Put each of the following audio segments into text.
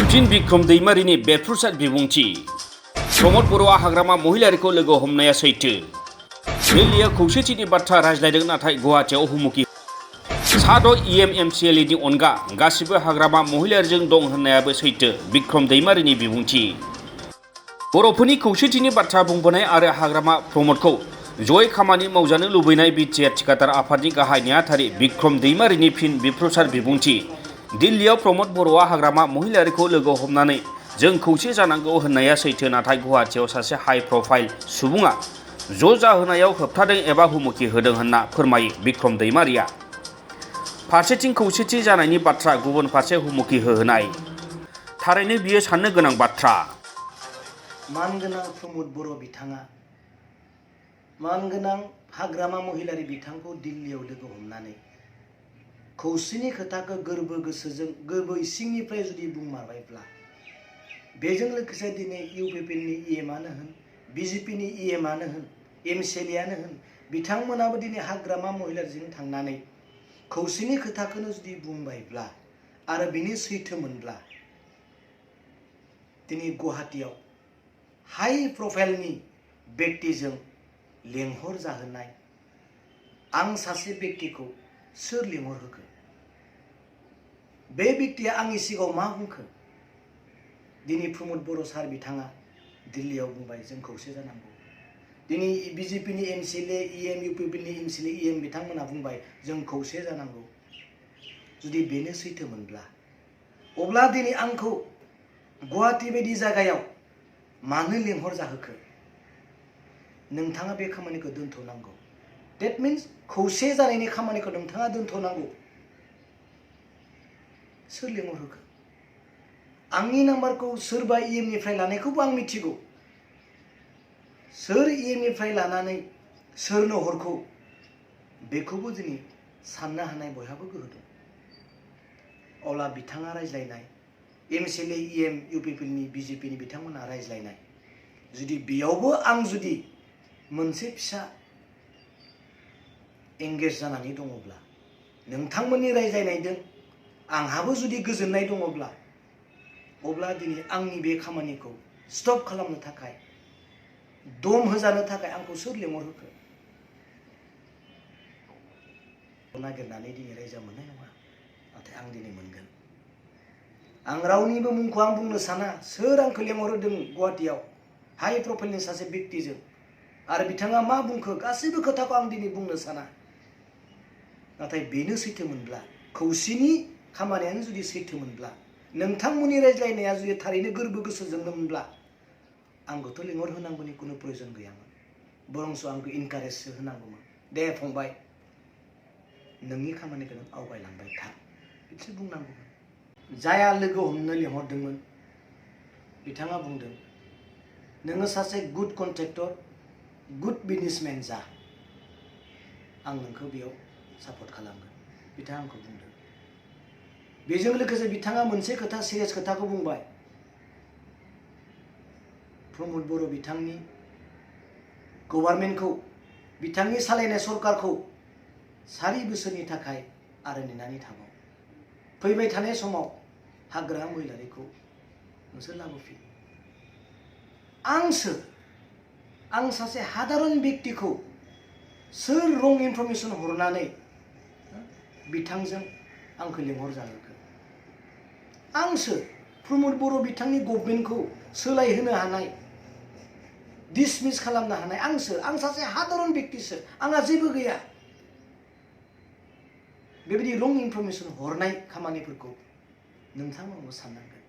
फिन बिक्रम दैमारिनि बेरफ्रुसार बिबुंथि रम'द बर'आ हाग्रामा महिलारिखौ लोगो हमनाया सैथो दिल्लीया खौसेथिनि बाथ्रा रायज्लायदों नाथाय गुवाहाटीआव हुमुखि साद' एमसिएलनि अनगा गासिबो हाग्रामा महिलारिजों दं होननायाबो सैथो बिक्रम दैमारिनि बिबुंथि बर'फोरनि खौसेथिनि बाथ्रा बुंबोनाय आरो हाग्रामा प्रमदखौ जयै खामानि मावजानो लुबैनाय बिटिआर थिखादार आफादनि गाहाय नेहाथारि बिक्रम दैमारिनि फिन बेरफ्रुसार बिबुंथि दिल्लीयाव प्रमद बर'आ हाग्रामा महिलारिखौ लोगो हमनानै जों खौसे जानांगौ होननाया सैथो नाथाय गुवाहाटीआव सासे हाई प्रफाइल सुबुङा ज' जाहोनायाव होबथादों एबा हुमुखि होदों होनना फोरमायो बिक्रम दैमारिया फारसेथिं खौसेथि जानायनि बाथ्रा गुबुन फारसे हुमुखि होनाय थारैनो बियो साननो गोनां बाथ्रा मानगोनां प्रमद बर' बिथाङा मानगोनां हाग्रामा महिलारि बिथांखौ दिल्लीयाव लोगो हमनानै खौसेनि खोथाखौ गोरबो गोसोजों गोरबो इसिंनिफ्राय जुदि बुंमारबायब्ला बेजों लोगोसे दिनै इउपिपिएलनि इएमआनो होन बिजेपिनि इएमआनो होन एमसिएलएआनो होन बिथांमोनाबो दिनै हाग्रामा महिलारिजों थांनानै खौसेनि खोथाखौनो जुदि बुंबायब्ला आरो बिनि सैथोमोनब्ला दिनै गुवाहाटीआव हाई प्रफाइलनि व्यक्तिजों लेंहर जाहोनाय आं सासे व्यक्तिखौ सोर लेंहर होखो बे व्यक्तिया आंनि सिगाङाव मा बुंखो दिनै प्रमद बर' सार बिथाङा दिल्लीयाव बुंबाय जों खौसे जानांगौ दिनै बिजेपिनि एमसिएलए इएम इउपिपिएलनि एमसिएलए इएम बिथांमोना बुंबाय जों खौसे जानांगौ जुदि बेनो सैथोमोनब्ला अब्ला दिनै आंखौ गुवाहाटी बायदि जायगायाव मानो लेंहर जाहोखो नोंथाङा बे खामानिखौ दोनथ'नांगौ डेट मिन्स खौसे जानायनि खामानिखौ नोंथाङा दोनथ'नांगौ सोर लेंहर होखो आंनि नाम्बारखौ सोरबा इएमनिफ्राय लानायखौबो आं मिथिगौ सोर इएमनिफ्राय लानानै सोरनो हरखौ बेखौबो दिनै साननो हानाय बयहाबो गोहो दं अब्ला बिथाङा रायज्लायनाय एमसिएलए इएम इउपिपिएलनि बिजेपिनि बिथांमोना रायज्लायनाय जुदि बेयावबो आं जुदि मोनसे फिसा एंगेज जानानै दङब्ला नोंथांमोननि रायज्लायनायजों आंहाबो जुदि गोजोननाय दङब्ला अब्ला दिनै आंनि बे खामानिखौ स्टप खालामनो थाखाय दम होजानो थाखाय आंखौ सोर लेंहर होखो नागिरनानै दिनै रायजा मोननाय नङा नाथाय आं दिनै मोनगोन आं रावनिबो मुंखौ आं बुंनो साना सोर आंखौ लेंहरहोदों गुवाहाटीआव हाई प्रफाइलनि सासे व्यक्तिजों आरो बिथाङा मा बुंखो गासैबो खोथाखौ आं दिनै बुंनो साना नाथाय बेनो सैथोमोनब्ला खौसेनि खामानियानो जुदि सैथोमोनब्ला नोंथांमोननि रायज्लायनाया जुदि थारैनो गोरबो गोसोजोंमोनब्ला आंखौथ' लेंहर होनांगौनि खुनु प्रयजन गैयामोन बरंस आंखौ इनकारेजसो होनांगौमोन दे फंबाय नोंनि खामानिखौ नों आवगायलांबाय था बिदि बुंनांगौमोन जाया लोगो हमनो लेंहरदोंमोन बिथाङा बुंदों नोङो सासे गुड कन्ट्रेक्टर गुड बिजनेसमेन जा आं नोंखौ बेयाव सापर्ट खालामगोन बिथाङा आंखौ बुंदों बेजों लोगोसे बिथाङा मोनसे खोथा सिरियास खोथाखौ बुंबाय प्रमद बर' बिथांनि गभर्नमेन्टखौ बिथांनि सालायनाय सरकारखौ 4 बोसोरनि थाखाय आरो नेनानै थाबाव फैबाय थानाय समाव हाग्रामा महिलारिखौ नोंसोर लाबोफिन आं सासे साधारन व्यक्तिखौ सोर रं इनफरमेशन हरनानै बिथांजों आंखौ लेंहर जाहोखो आंसो प्रमद बर' बिथांनि गभर्नमेन्टखौ सोलायहोनो हानाय डिसमिस खालामनो हानाय आं सासे साधारन व्यक्तिसो आंहा जेबो गैया बेबायदि रं इनफरमेशन हरनाय खामानिफोरखौ नोंथांमोनबो साननांगोन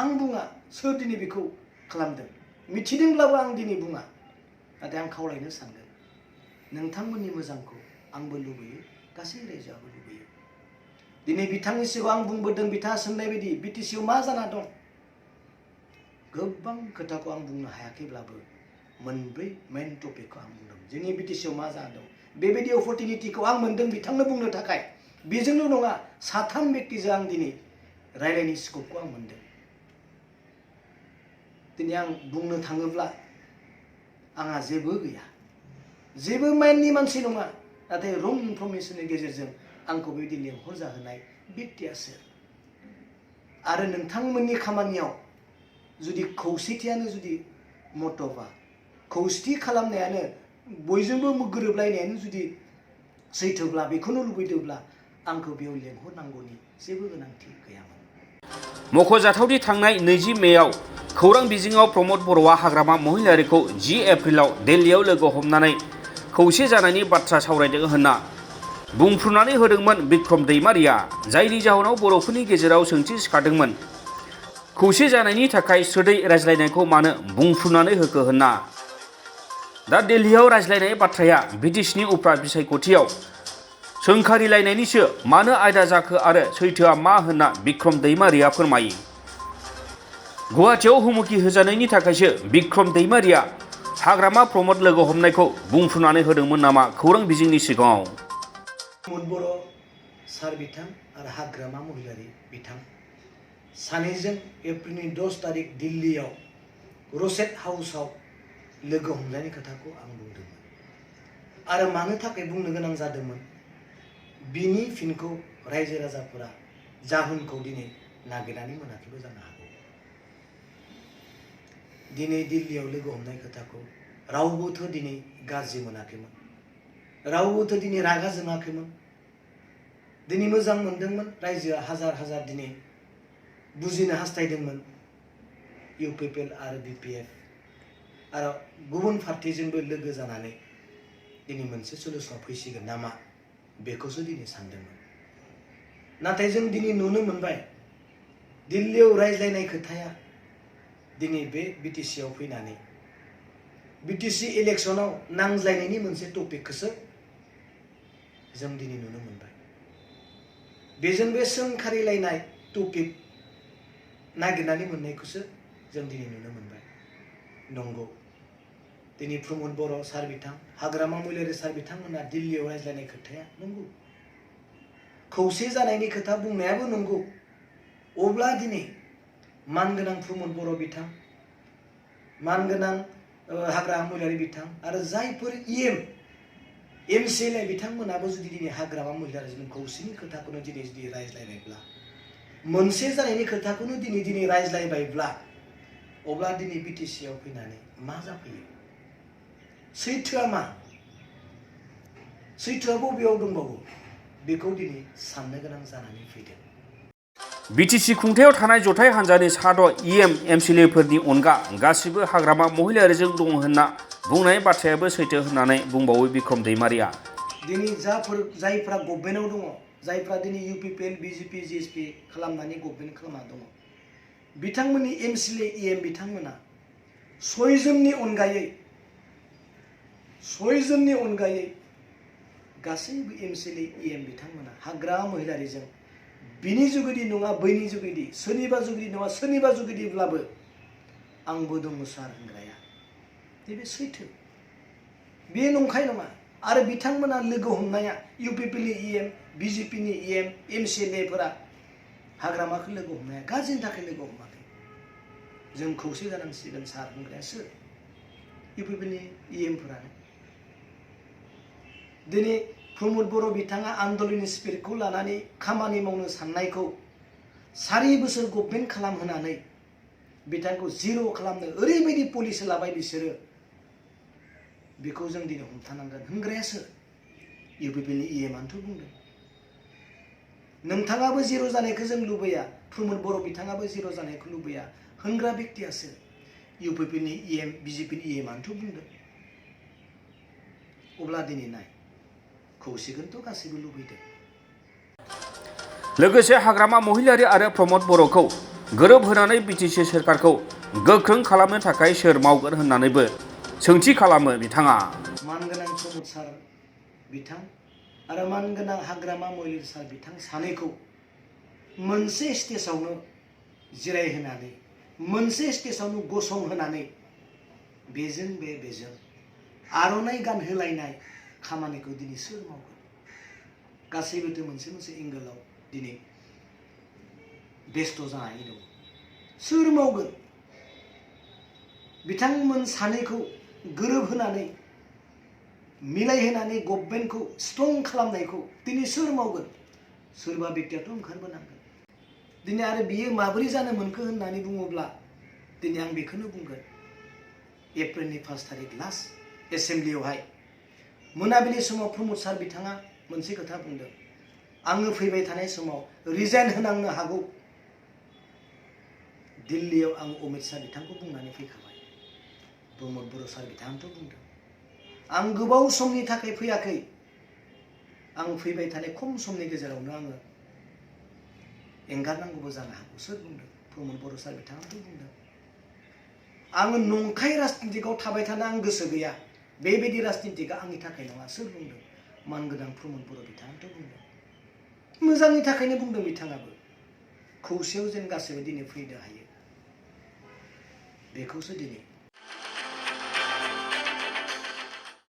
आं बुङा सोर दिनै बेखौ खालामदों मिथिदोंब्लाबो आं दिनै बुङा नाथाय आं खावलायनो सानगोन नोंथांमोननि मोजांखौ आंबो लुबैयो गासै रायजोआबो लुबैयो दिनै बिथांनि सिगाङाव आं बुंबोदों बिथाङा सोंनाय बायदि बिटिसिआव मा जाना दं गोबां खोथाखौ आं बुंनो हायाखैब्लाबो मोनब्रै मेन टपिकखौ आं बुंदों जोंनि बिटिसिआव मा जाना दं बेबायदि अपरचुनिटिखौ आं मोनदों बिथांनो बुंनो थाखाय बेजोंल' नङा 3 व्यक्तिजों आं दिनै रायलायनाय स्कपखौ आं मोनदों दिनै आं बुंनो थाङोब्ला आंहा जेबो गैया जेबो माइन्डनि मानसि नङा नाथाय रं इनफरमेशननि गेजेरजों आंखौ बेबायदि लेंहर जाहोनाय व्यक्तिया सोर आरो नोंथांमोननि खामानियाव जुदि खौसेथियानो जुदि मट'बा खौसेथि खालामनायानो बयजोंबो गोरोबलायनायानो जुदि सैथोब्ला बेखौनो लुबैदोंब्ला आंखौ बेयाव लेंहरनांगौनि जेबो गोनांथि गैयामोन। मख'जाथावदि थांनाय 20 मेआव खौरां बिजोङाव प्रमद बर'आ हाग्रामा महिलारिखौ 10 एप्रिलाव दिल्लीयाव लोगो हमनानै खौसे जानायनि बाथ्रा सावरायदों होनना बुंफ्रुनानै होदोंमोन बिक्रम दैमारिया, जायनि जाहोनाव बर'फोरनि गेजेराव सोंथि सिखारदोंमोन खौसे जानायनि थाखाय सोदै रायज्लायनायखौ मानो बुंफ्रुनानै होखो होनना। दा दिल्लीयाव रायज्लायनाय बाथ्राया ब्रिटिशनि उफ्रा बिसायख'थियाव सोंखारिलायनायनिसो मानो आयदा जाखो आरो सैथोआ मा होनना बिक्रम दैमारिया फोरमायो। गुवाहाटीयाव हुमखि होजानायनि थाखायसो बिक्रम दैमारिया हाग्रामा प्रमद लोगो हमनायखौ बुंफ्रुनानै होदोंमोन नामा खौरां बिजोंनि सिगाङाव? रम'द बर' सार बिथां आरो हाग्रामा महिलारि बिथां सानैजों एप्रिलनि 10 तारिख दिल्लीयाव रसेट हाउसआव लोगो हमनायनि खोथाखौ आं बुंदोंमोन आरो मानो थाखाय बुंनो गोनां जादोंमोन बिनि फिनखौ रायजो राजाफोरा जाहोनखौ दिनै नागिरनानै मोनाखैबो जानो हागौ। दिनै दिल्लीयाव लोगो हमनाय खोथाखौ रावबोथ' दिनै गाज्रि मोनाखैमोन, रावबोथ' दिनै रागा जोङाखैमोन। दिनै मोजां मोनदोंमोन, रायजोआ हाजार हाजार दिनै बुजिनो हास्थायदोंमोन इउपिपिएल आरो बिपिएफ आरो गुबुन पार्टिजोंबो लोगो जानानै दिनै मोनसे सल्युसनाव फैसिगोन नामा बेखौसो दिनै सानदोंमोन। नाथाय जों दिनै नुनो मोनबाय दिल्लीयाव रायज्लायनाय खोथाया दिनै बे बिटिसिआव फैनानै बिटिसि इलेक्सनाव नांज्लायनायनि मोनसे टपिकखौसो जों दिनै नुनो मोनबाय। बेजों बे सोंखारिलायनाय टपिक नागिरनानै मोननायखौसो जों दिनै नुनो मोनबाय। नंगौ, दिनै प्रमद बर' सार बिथां हाग्रामा महिलारि सार बिथांमोना दिल्लीयाव रायज्लायनाय खोथाया नंगौ, खौसे जानायनि खोथा बुंनायाबो नंगौ। अब्ला दिनै मानगोनां प्रमद बर' बिथां, मानगोनां हाग्रामा महिलारि बिथां आरो जायफोर एमसिएलए बिथांमोनाबो जुदि दिनै हाग्रामा महिलारिजों खौसेनि खोथाखौनो दिनै जुदि रायज्लायबायब्ला, मोनसे जानायनि खोथाखौनो दिनै रायज्लायबायब्ला, अब्ला दिनै बिटिसिआव फैनानै मा जाफैयो? सैथोआ मा? सैथोआ बबेयाव दंबावो? बेखौ दिनै साननो गोनां जानानै फैदों। बिटिसि खुंथायाव थानाय जथाय हान्जानि साद' एमसिएलएफोरनि अनगा गासिबो हाग्रामा महिलारिजों दं होनना बुंनाय बाथ्रायाबो सैथो होननानै बुंबावो बिक्रम दैमारिया। दिनै जायफ्रा गभर्नमेन्टआव दङ, जायफ्रा दिनै इउपिपिएल बिजेपि जिएसपि खालामनानै गभर्नमेन्ट खालामना दङ, बिथांमोननि एमसिएलए बिथांमोना सयजननि अनगायै गासैबो एमसिएलए बिथांमोना हाग्रामा महिलारिजों बिनि जुगिदि नङा बैनि जुगिदि सोरनिबा जुगिदि नङा सोरनिबा जुगिदिब्लाबो आंबो दङ सार होनग्राया बे सैथो, बे नंखाय नङा। आरो बिथांमोना लोगो हमनाया इउपिपिएलनि बिजेपिनि एमसिएलएफोरा हाग्रामाखौ लोगो हमनाया गाज्रिनि थाखाय लोगो हमाखै। जों खौसे जानांसिगोन सार होनग्राया सोर? इउपिपिएलनि फोरानो। दिनै प्रमद बर' बिथाङा आन्दलननि स्पिरिटखौ लानानै खामानि मावनो साननायखौ 4 बोसोर गभर्नमेन्ट खालामहोनानै बिथांखौ जिर' खालामनो ओरैबायदि पलिसि लाबाय बिसोरो, बेखौ जों दिनै हमथानांगोन होनग्राया सोर? इउपिपिएलनि आनोथ' बुंदों। नोंथाङाबो जिर' जानायखौ जों लुबैया, प्रमद बर' बिथाङाबो जिर' जानायखौ लुबैया होनग्रा बेक्तिया सोर? इउपिपिएलनि बिजेपिनि आनोथ' बुंदों। अब्ला दिनै नाय, खौसेखौथ' गासैबो लुबैदों। लोगोसे हाग्रामा महिलारि आरो प्रमद बर'खौ गोरोबहोनानै बिटिसि सोरखारखौ गोख्रों खालामनो थाखाय सोर मावगोन होननानैबो सोंथि खालामो बिथाङा। मानगोनां प्रमद सार बिथां आरो मानगोनां हाग्रामा महिलारि सार बिथां सानैखौ मोनसे स्टेजावनो जिरायहोनानै, मोनसे स्टेजावनो गसंहोनानै बेजों बेजों आर'नाइ गानहोलायनाय खामानिखौ दिनै सोर मावगोन? गासैबोथ' मोनसे एंगोलाव दिनै बेस्थ' जानानै दङ। सोर मावगोन? बिथांमोन सानैखौ गोरोबहोनानै मिलायहोनानै गभर्नमेन्टखौ स्ट्रं खालामनायखौ दिनै सोर मावगोन? सोरबा बेक्तियाथ' ओंखारबोनांगोन। दिनै आरो बियो माबोरै जानो मोनखो होननानै बुङोब्ला दिनै आं बेखौनो बुंगोन एप्रिलनि 1 तारिख लास्ट एसेम्ब्लियावहाय मोनाबिलि समाव प्रमद सार बिथाङा मोनसे खोथा बुंदों आङो फैबाय थानाय समाव रिजाइन होनांनो हागौ दिल्लीयाव आं अमित शाह बिथांखौ बुंनानै फैखाबाय प्रमद बर' सार बिथाङाथ' बुंदों आं गोबाव समनि थाखाय फैयाखै आं फैबाय थानाय खम समनि गेजेरावनो आङो एंगारनांगौबो जानो हागौ सोर बुंदों प्रमद बर' सार बिथाङाथ' बुंदों आङो नंखाय राजनितिकआव थाबाय थानो आं गोसो गैया बेबायदि राजनितिकआ आंनि थाखाय नङा सोर बुंदों मानगोनां प्रमद बर' बिथाङाथ' बुंदों मोजांनि थाखायनो बुंदों बिथाङाबो खौसेयाव जेन गासैबो दिनै फैनो हायो बेखौसो दिनै